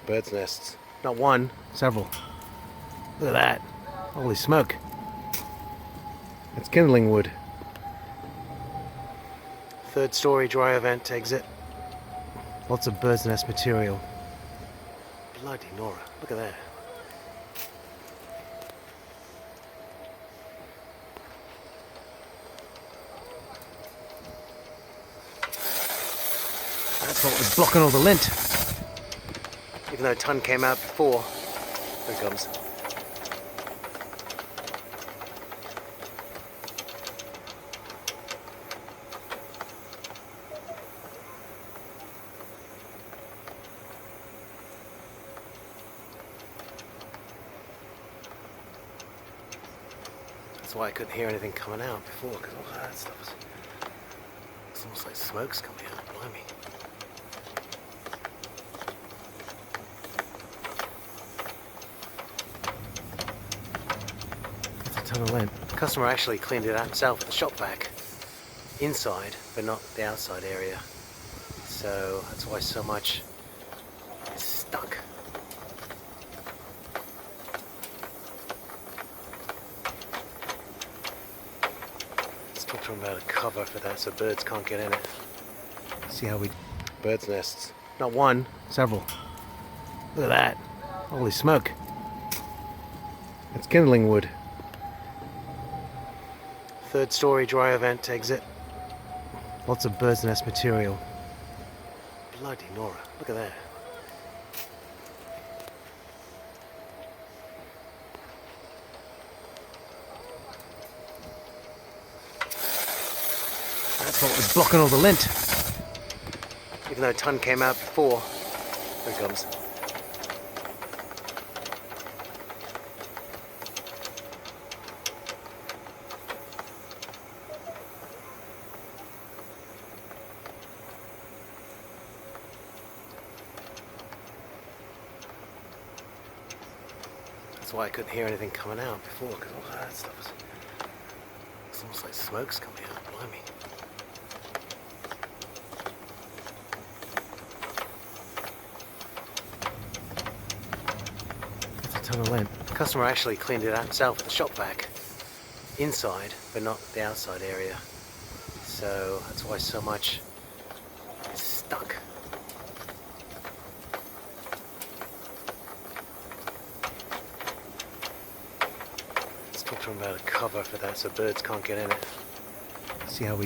Birds' nests. Not one, several. Look at that. Holy smoke. It's kindling wood. Third story dry vent exit. Lots of bird's nest material. Bloody Nora, look at that. That's what was blocking all the lint. Even though a ton came out before. There it comes. That's why I couldn't hear anything coming out before, because all that stuff was... It's almost like smoke's coming out, blimey. That's a ton of lint. The customer actually cleaned it out himself with the shop vac. Inside, but not the outside area. So that's why so much is stuck. Talk to them about a cover for that so birds can't get in it. See how we... Birds' nests. Not one, several. Look at that. Holy smoke. It's kindling wood. Third story dry vent exit. Lots of bird's nest material. Bloody Nora, look at that. That's what was blocking all the lint. Even though a ton came out before. There it comes. That's why I couldn't hear anything coming out before, because all that stuff was... It's almost like smoke's coming out, blimey. That's a ton of lint. The customer actually cleaned it out himself with the shop vac. Inside, but not the outside area. So that's why so much is stuck. Let's talk to them about a cover for that so birds can't get in it. See how we...